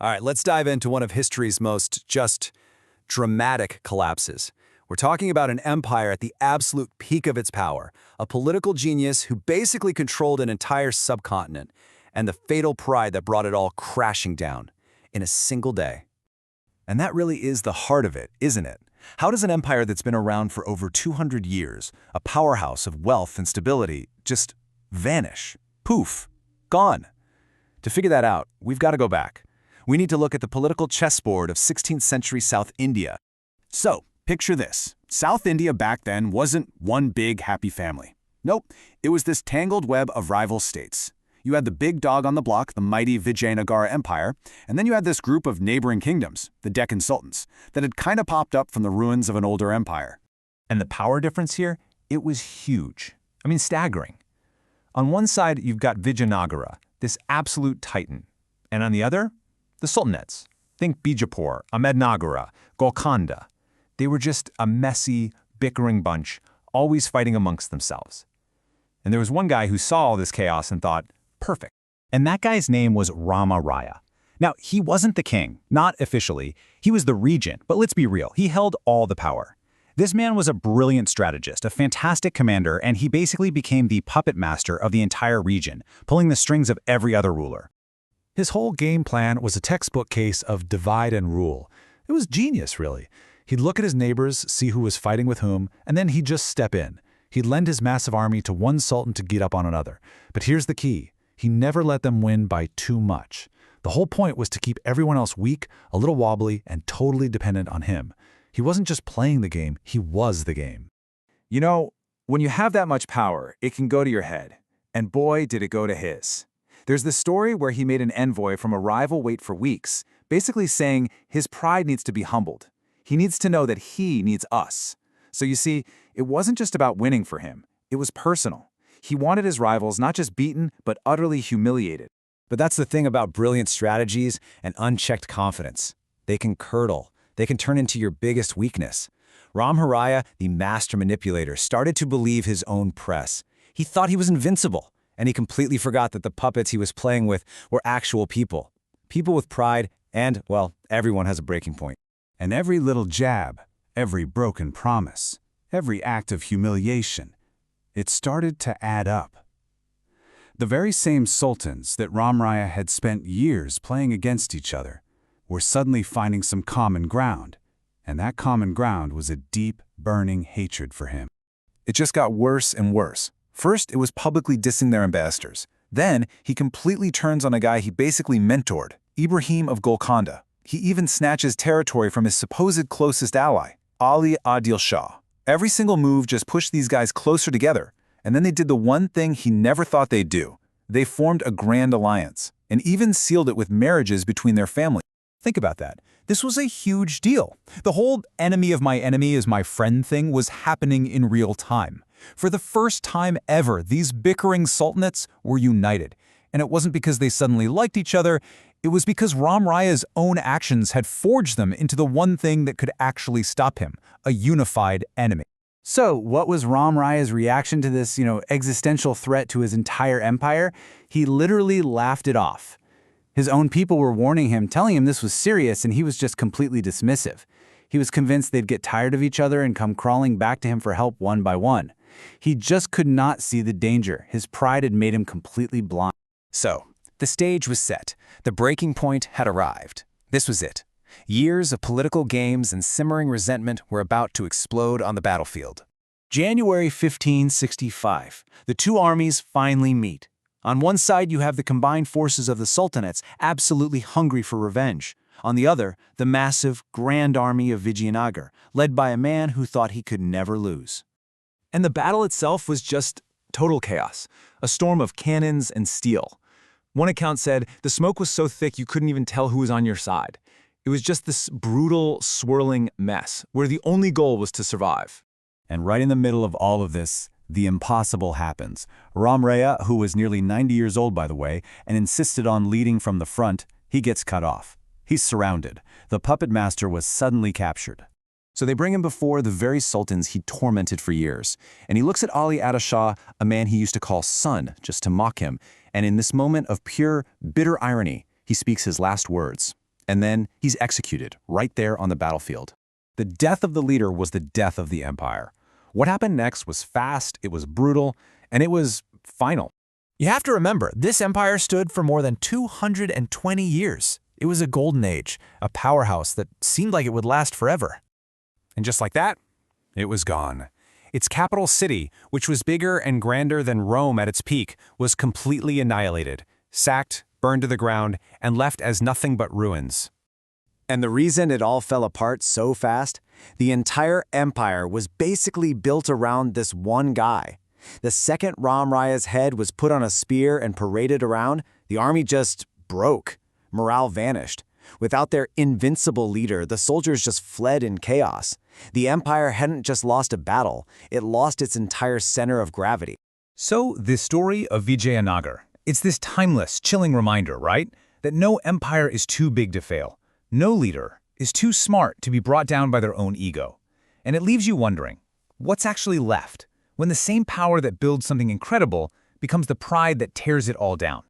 All right, let's dive into one of history's most just dramatic collapses. We're talking about an empire at the absolute peak of its power, a political genius who basically controlled an entire subcontinent, and the fatal pride that brought it all crashing down in a single day. And that really is the heart of it, isn't it? How does an empire that's been around for over 200 years, a powerhouse of wealth and stability, just vanish? Poof, gone. To figure that out, we've got to go back. We need to look at the political chessboard of 16th century South India. So, picture this. South India back then wasn't one big happy family. Nope, it was this tangled web of rival states. You had the big dog on the block, the mighty Vijayanagar Empire, and then you had this group of neighboring kingdoms, the Deccan Sultans, that had kind of popped up from the ruins of an older empire. And the power difference here, it was huge. I mean, staggering. On one side, you've got Vijayanagara, this absolute titan. And on the other, the Sultanates. Think Bijapur, Ahmednagara, Golconda. They were just a messy, bickering bunch, always fighting amongst themselves. And there was one guy who saw all this chaos and thought, perfect. And that guy's name was Rama Raya. Now, he wasn't the king, not officially. He was the regent, but let's be real, he held all the power. This man was a brilliant strategist, a fantastic commander, and he basically became the puppet master of the entire region, pulling the strings of every other ruler. His whole game plan was a textbook case of divide and rule. It was genius, really. He'd look at his neighbors, see who was fighting with whom, and then he'd just step in. He'd lend his massive army to one sultan to get up on another. But here's the key. He never let them win by too much. The whole point was to keep everyone else weak, a little wobbly, and totally dependent on him. He wasn't just playing the game, he was the game. You know, when you have that much power, it can go to your head. And boy, did it go to his. There's this story where he made an envoy from a rival wait for weeks, basically saying his pride needs to be humbled. He needs to know that he needs us. So you see, it wasn't just about winning for him. It was personal. He wanted his rivals not just beaten, but utterly humiliated. But that's the thing about brilliant strategies and unchecked confidence. They can curdle. They can turn into your biggest weakness. Rama Raya, the master manipulator, started to believe his own press. He thought he was invincible, and he completely forgot that the puppets he was playing with were actual people. People with pride, and, well, everyone has a breaking point. And every little jab, every broken promise, every act of humiliation, it started to add up. The very same sultans that Rama Raya had spent years playing against each other were suddenly finding some common ground, and that common ground was a deep, burning hatred for him. It just got worse and worse. First, it was publicly dissing their ambassadors. Then, he completely turns on a guy he basically mentored, Ibrahim of Golconda. He even snatches territory from his supposed closest ally, Ali Adil Shah. Every single move just pushed these guys closer together, and then they did the one thing he never thought they'd do. They formed a grand alliance, and even sealed it with marriages between their families. Think about that. This was a huge deal. The whole enemy of my enemy is my friend thing was happening in real time. For the first time ever, these bickering sultanates were united. And it wasn't because they suddenly liked each other, it was because Rama Raya's own actions had forged them into the one thing that could actually stop him, a unified enemy. So, what was Rama Raya's reaction to this, existential threat to his entire empire? He literally laughed it off. His own people were warning him, telling him this was serious, and he was just completely dismissive. He was convinced they'd get tired of each other and come crawling back to him for help one by one. He just could not see the danger. His pride had made him completely blind. So, the stage was set. The breaking point had arrived. This was it. Years of political games and simmering resentment were about to explode on the battlefield. January 1565. The two armies finally meet. On one side, you have the combined forces of the sultanates, absolutely hungry for revenge. On the other, the massive, grand army of Vijayanagar, led by a man who thought he could never lose. And the battle itself was just total chaos, a storm of cannons and steel. One account said the smoke was so thick you couldn't even tell who was on your side. It was just this brutal, swirling mess, where the only goal was to survive. And right in the middle of all of this, the impossible happens. Rama Raya, who was nearly 90 years old by the way, and insisted on leading from the front, he gets cut off. He's surrounded. The puppet master was suddenly captured. So they bring him before the very sultans he tormented for years. And he looks at Ali Adil Shah, a man he used to call son, just to mock him. And in this moment of pure, bitter irony, he speaks his last words. And then he's executed right there on the battlefield. The death of the leader was the death of the empire. What happened next was fast, it was brutal, and it was final. You have to remember, this empire stood for more than 220 years. It was a golden age, a powerhouse that seemed like it would last forever. And just like that, it was gone. Its capital city, which was bigger and grander than Rome at its peak, was completely annihilated, sacked, burned to the ground, and left as nothing but ruins. And the reason it all fell apart so fast? The entire empire was basically built around this one guy. The second Ram Raya's head was put on a spear and paraded around, the army just broke. Morale vanished. Without their invincible leader, the soldiers just fled in chaos. The empire hadn't just lost a battle, it lost its entire center of gravity. So, the story of Vijayanagar. It's this timeless, chilling reminder, right? That no empire is too big to fail. No leader is too smart to be brought down by their own ego. And it leaves you wondering, what's actually left when the same power that builds something incredible becomes the pride that tears it all down?